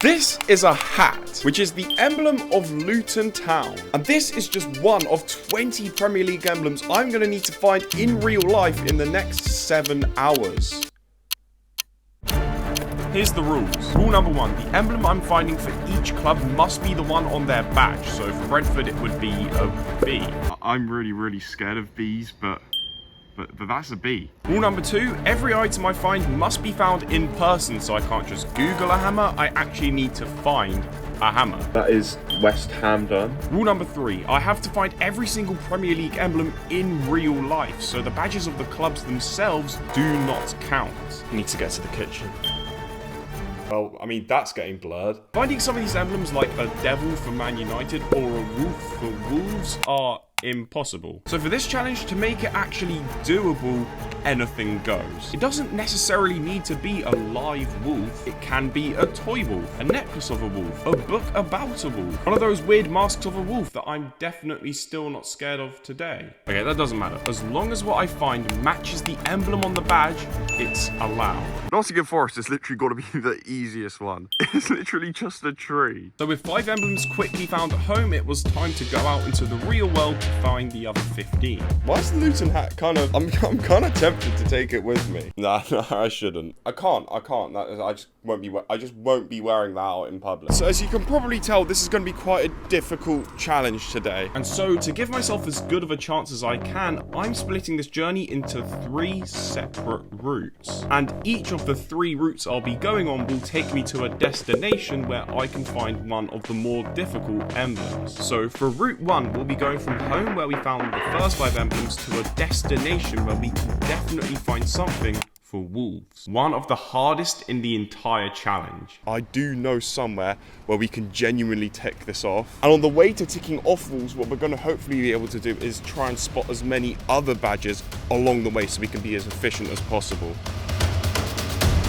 This is a hat, which is the emblem of Luton Town. And this is just one of 20 Premier League emblems I'm going to need to find in real life in the next 7 hours. Here's the rules. Rule number 1, the emblem I'm finding for each club must be the one on their badge. So for Brentford, it would be a B. I'm really scared of Bs, but that's a B. Rule number 2, every item I find must be found in person, so I can't just Google a hammer, I actually need to find a hammer. That is West Ham done. Rule number 3, I have to find every single Premier League emblem in real life, so the badges of the clubs themselves do not count. I need to get to the kitchen. Well, I mean, that's getting blurred. Finding some of these emblems like a devil for Man United or a wolf for Wolves are impossible. So for this challenge, to make it actually doable, anything goes. It doesn't necessarily need to be a live wolf. It can be a toy wolf, a necklace of a wolf, a book about a wolf, one of those weird masks of a wolf that I'm definitely still not scared of today. Okay, that doesn't matter. As long as what I find matches the emblem on the badge, it's allowed. Nottingham Forest has literally got to be the easiest one. It's literally just a tree. So with 5 emblems quickly found at home, it was time to go out into the real world to find the other 15. Why is the Luton hat kind of... I'm kind of tempted to take it with me. Nah, I shouldn't. I can't. I just won't be wearing that out in public. So as you can probably tell, this is going to be quite a difficult challenge today. And so to give myself as good of a chance as I can, I'm splitting this journey into 3 separate routes. And each of the 3 routes I'll be going on will take me to a destination where I can find one of the more difficult emblems. So for route 1, we'll be going from home where we found the first 5 emblems to a destination where we can definitely find something for Wolves. One of the hardest in the entire challenge. I do know somewhere where we can genuinely tick this off. And on the way to ticking off Wolves, what we're going to hopefully be able to do is try and spot as many other badges along the way so we can be as efficient as possible.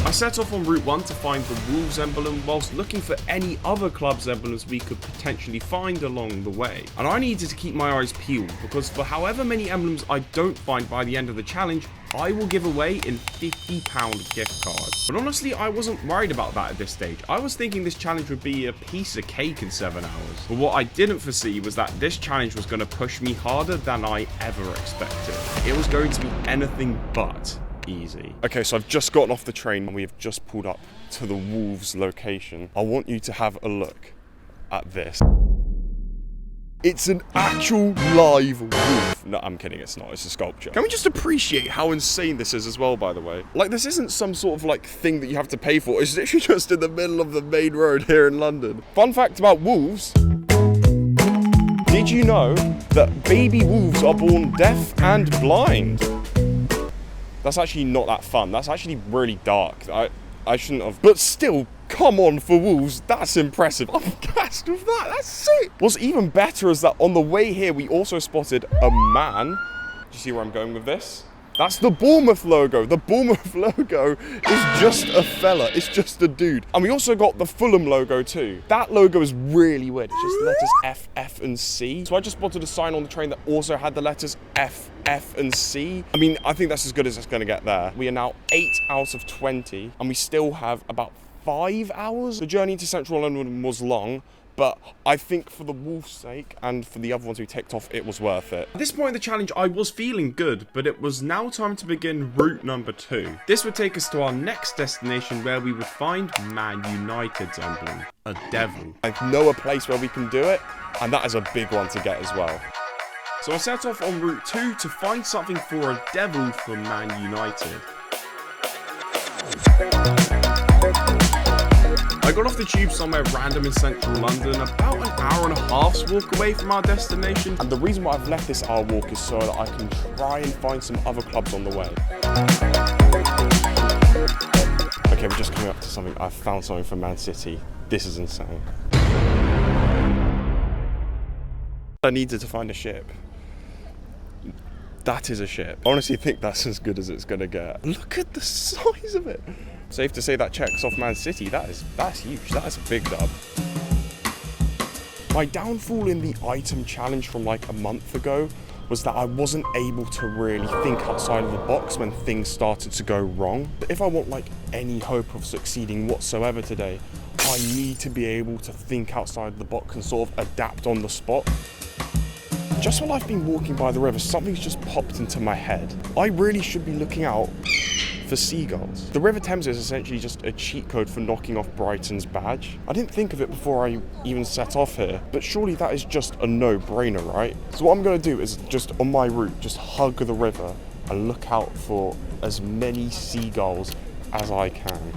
I set off on route 1 to find the Wolves emblem whilst looking for any other club's emblems we could potentially find along the way. And I needed to keep my eyes peeled because for however many emblems I don't find by the end of the challenge, I will give away in £50 gift cards. But honestly, I wasn't worried about that at this stage. I was thinking this challenge would be a piece of cake in 7 hours. But what I didn't foresee was that this challenge was going to push me harder than I ever expected. It was going to be anything but easy. Okay, so I've just gotten off the train and we have just pulled up to the Wolves location. I want you to have a look at this. It's an actual live wolf. No, I'm kidding, it's not. It's a sculpture. Can we just appreciate how insane this is as well, by the way? Like, this isn't some sort of, like, thing that you have to pay for. It's literally just in the middle of the main road here in London. Fun fact about wolves. Did you know that baby wolves are born deaf and blind? That's actually not that fun. That's actually really dark. I shouldn't have. But still, come on for Wolves. That's impressive. I'm gassed with that. That's sick. What's even better is that on the way here, we also spotted a man. Do you see where I'm going with this? That's the Bournemouth logo. The Bournemouth logo is just a fella. It's just a dude. And we also got the Fulham logo too. That logo is really weird. It's just letters F, F, and C. So I just spotted a sign on the train that also had the letters F, F, and C. I mean, I think that's as good as it's going to get there. We are now 8 out of 20, and we still have about 5 hours. The journey to Central London was long, but I think for the Wolves' sake and for the other ones we ticked off, it was worth it. At this point in the challenge, I was feeling good, but it was now time to begin route number 2. This would take us to our next destination where we would find Man United's emblem, a devil. I know a place where we can do it, and that is a big one to get as well. So I set off on route 2 to find something for a devil for Man United. I got off the tube somewhere random in central London, about an hour and a half's walk away from our destination. And the reason why I've left this hour walk is so that I can try and find some other clubs on the way. Okay, we're just coming up to something. I've found something for Man City. This is insane. I needed to find a ship. That is a ship. I honestly think that's as good as it's gonna get. Look at the size of it. Safe to say that checks off Man City. That's huge. That is a big dub. My downfall in the item challenge from like a month ago was that I wasn't able to really think outside of the box when things started to go wrong. But if I want like any hope of succeeding whatsoever today, I need to be able to think outside the box and sort of adapt on the spot. Just while I've been walking by the river, something's just popped into my head. I really should be looking out for seagulls. The River Thames is essentially just a cheat code for knocking off Brighton's badge. I didn't think of it before I even set off here, but surely that is just a no-brainer, right? So what I'm gonna do is just on my route, just hug the river and look out for as many seagulls as I can.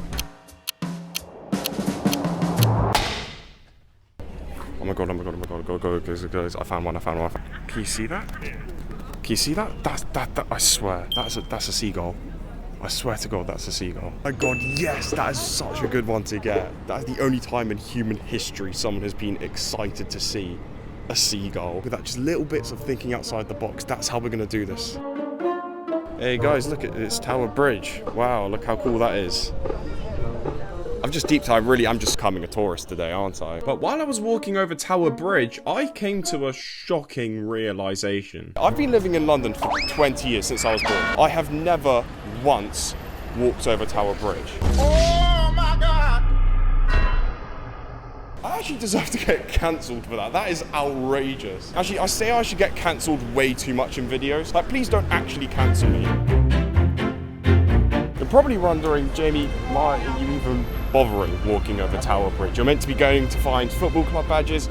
Oh my god, oh my god, oh my god, go, guys, I found one. Can you see that? Yeah. Can you see that? That I swear, that's a seagull. I swear to God, that's a seagull. Oh my god, yes, that is such a good one to get. That's the only time in human history someone has been excited to see a seagull. With that just little bits of thinking outside the box, that's how we're gonna do this. Hey guys, look at this Tower Bridge. Wow, look how cool that is. I've just deep dived, really, I'm just becoming a tourist today, aren't I? But while I was walking over Tower Bridge, I came to a shocking realization. I've been living in London for 20 years since I was born. I have never once walked over Tower Bridge. Oh my God! I actually deserve to get cancelled for that. That is outrageous. Actually, I say I should get cancelled way too much in videos. Like, please don't actually cancel me. You're probably wondering, Jamie, why are you even bothering walking over Tower Bridge? You're meant to be going to find football club badges.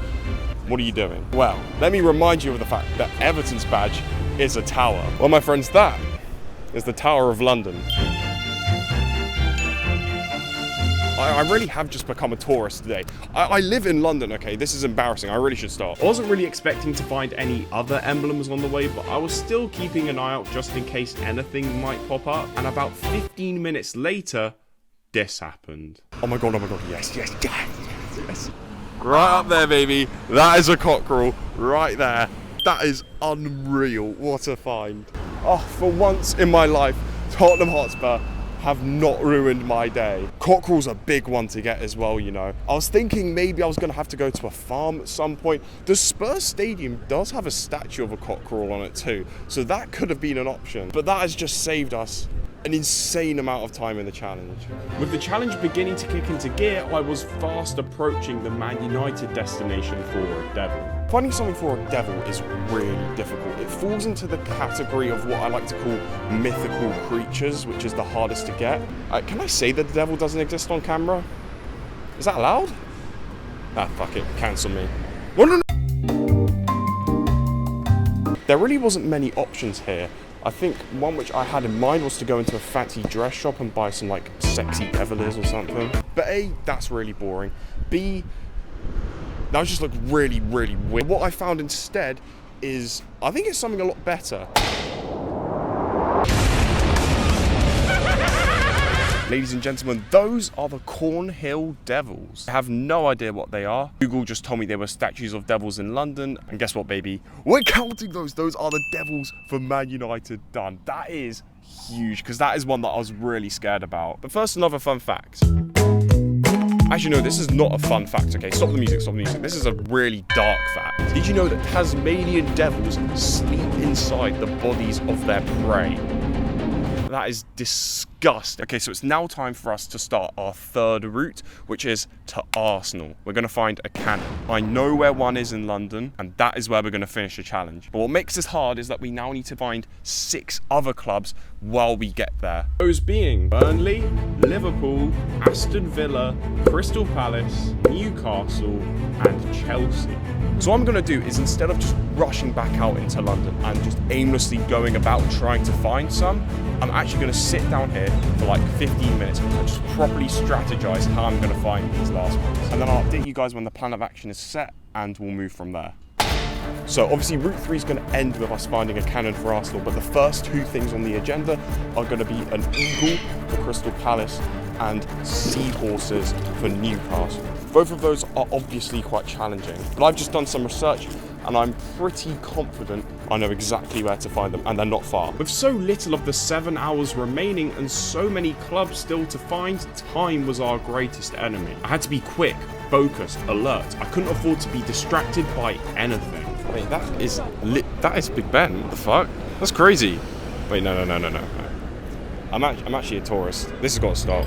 What are you doing? Well, let me remind you of the fact that Everton's badge is a tower. Well, my friends, that is the Tower of London. I really have just become a tourist today. I live in London, okay? This is embarrassing. I really should stop. I wasn't really expecting to find any other emblems on the way, but I was still keeping an eye out just in case anything might pop up. And about 15 minutes later, this happened. Oh my god, yes. Right up there, baby. That is a cockerel right there. That is unreal. What a find. Oh, for once in my life, Tottenham Hotspur have not ruined my day. Cockerel's a big one to get as well, you know. I was thinking maybe I was gonna have to go to a farm at some point. The Spurs Stadium does have a statue of a cockerel on it too, so that could have been an option. But that has just saved us an insane amount of time in the challenge. With the challenge beginning to kick into gear, I was fast approaching the Man United destination for a devil. Finding something for a devil is really difficult. It falls into the category of what I like to call mythical creatures, which is the hardest to get. Can I say that the devil doesn't exist on camera? Is that allowed? Ah, fuck it, cancel me. No. There really wasn't many options here. I think one which I had in mind was to go into a fancy dress shop and buy some like sexy Cavaliers or something. But A, that's really boring. B, that just looked really, really weird. What I found instead is, I think it's something a lot better. Ladies and gentlemen, those are the Cornhill Devils. I have no idea what they are. Google just told me there were statues of devils in London. And guess what, baby? We're counting those. Those are the devils for Man United done. That is huge, because that is one that I was really scared about. But first, another fun fact. Actually, no, this is not a fun fact, okay? Stop the music, stop the music. This is a really dark fact. Did you know that Tasmanian devils sleep inside the bodies of their prey? That is disgusting. Okay, so it's now time for us to start our third route, which is to Arsenal. We're going to find a cannon. I know where one is in London, and that is where we're going to finish the challenge. But what makes this hard is that we now need to find 6 other clubs while we get there. Those being Burnley, Liverpool, Aston Villa, Crystal Palace, Newcastle, and Chelsea. So what I'm going to do is, instead of just rushing back out into London and just aimlessly going about trying to find some, I'm actually going to sit down here for like 15 minutes and just properly strategize how I'm going to find these last ones. And then I'll update you guys when the plan of action is set, and we'll move from there. So obviously Route 3 is going to end with us finding a cannon for Arsenal, but the first 2 things on the agenda are going to be an eagle for Crystal Palace and seahorses for Newcastle. Both of those are obviously quite challenging, but I've just done some research and I'm pretty confident I know exactly where to find them, and they're not far. With so little of the 7 hours remaining and so many clubs still to find, time was our greatest enemy. I had to be quick, focused, alert. I couldn't afford to be distracted by anything. Wait, that is Big Ben. What the fuck? That's crazy. Wait, no. I'm actually a tourist. This has got to stop.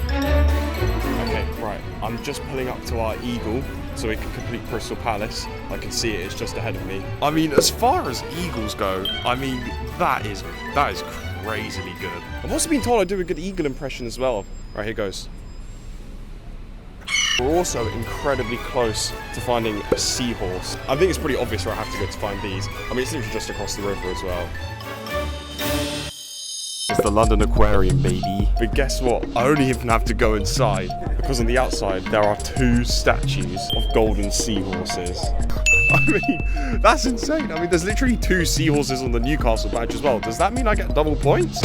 Okay, right. I'm just pulling up to our Eagle so we can complete Crystal Palace. I can see it, it's just ahead of me. I mean, as far as Eagles go, I mean, that is crazily good. I've also been told I do a good Eagle impression as well. Right, here goes. We're also incredibly close to finding a seahorse. I think it's pretty obvious where I have to go to find these. I mean, it's literally just across the river as well. It's the London Aquarium, baby. But guess what? I don't even have to go inside because on the outside there are 2 statues of golden seahorses. I mean, that's insane. I mean, there's literally 2 seahorses on the Newcastle badge as well. Does that mean I get double points?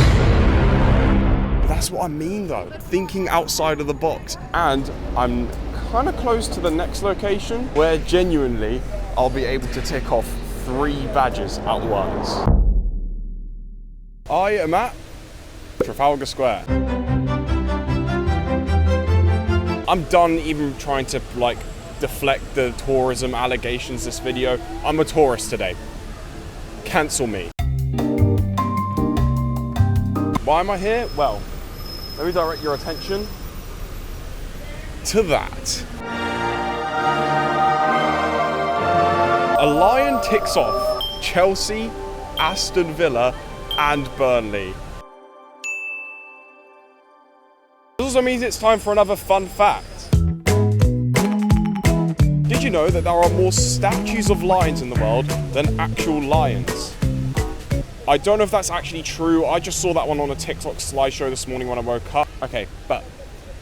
That's what I mean though, thinking outside of the box. And I'm kind of close to the next location where genuinely I'll be able to tick off 3 badges at once. I am at Trafalgar Square. I'm done even trying to like deflect the tourism allegations this video. I'm a tourist today. Cancel me. Why am I here? Well, let me direct your attention to that. A lion ticks off Chelsea, Aston Villa, and Burnley. This also means it's time for another fun fact. Did you know that there are more statues of lions in the world than actual lions? I don't know if that's actually true. I just saw that one on a TikTok slideshow this morning when I woke up. Okay, but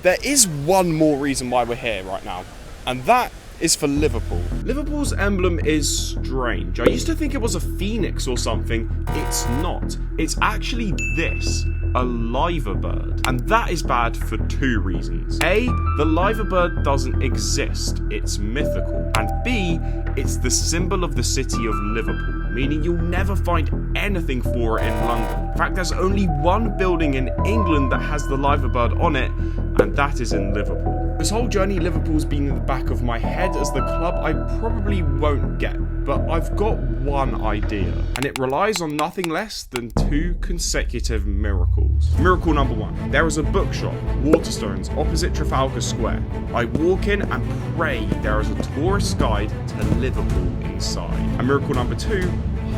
there is one more reason why we're here right now, and that is for Liverpool. Liverpool's emblem is strange. I used to think it was a phoenix or something. It's not. It's actually this, a liver bird. And that is bad for 2 reasons. A, the liver bird doesn't exist. It's mythical. And B, it's the symbol of the city of Liverpool, meaning you'll never find anything for it in London. In fact, there's only one building in England that has the liver bird on it, and that is in Liverpool. This whole journey, Liverpool's been in the back of my head as the club I probably won't get, but I've got one idea, and it relies on nothing less than 2 consecutive miracles. Miracle number 1, there is a bookshop, Waterstones, opposite Trafalgar Square. I walk in and pray there is a tourist guide to Liverpool inside. And miracle number 2,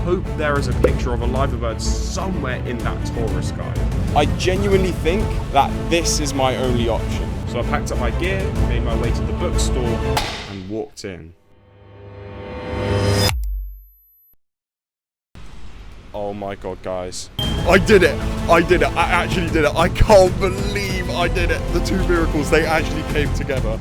hope there is a picture of a liver bird somewhere in that tourist guide. I genuinely think that this is my only option. So I packed up my gear, made my way to the bookstore, and walked in. Oh my god, guys. I did it! I did it! I actually did it! I can't believe I did it! The 2 miracles, they actually came together.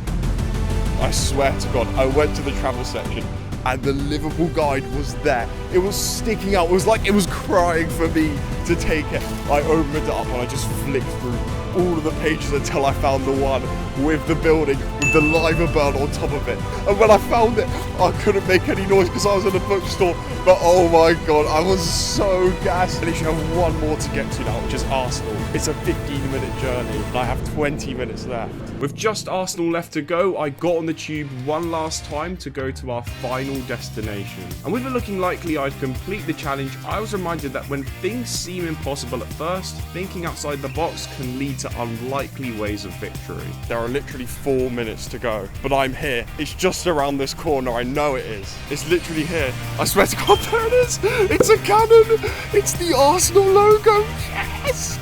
I swear to god, I went to the travel section and the Liverpool guide was there. It was sticking out. It was like it was crying for me to take it. I opened it up and I just flicked through all of the pages until I found the one with the building with the liver bird on top of it. And when I found it, I couldn't make any noise because I was in a bookstore. But oh my god, I was so gassed. I literally have one more to get to now, which is Arsenal. It's a 15-minute journey and I have 20 minutes left. With just Arsenal left to go, I got on the tube one last time to go to our final destination. And with it looking likely I'd complete the challenge, I was reminded that when things seem impossible at first, thinking outside the box can lead to unlikely ways of victory. There are literally 4 minutes to go, but I'm here. It's just around this corner. I know it is. It's literally here. I swear to god, there it is. It's a cannon. It's the Arsenal logo. Yes!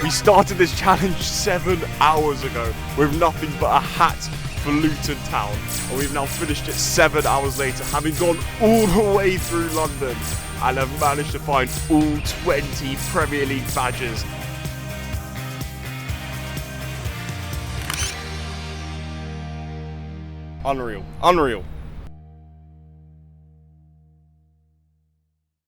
We started this challenge 7 hours ago with nothing but a hat for Luton Town, and we've now finished it 7 hours later, having gone all the way through London and have managed to find all 20 Premier League badges. Unreal. Unreal.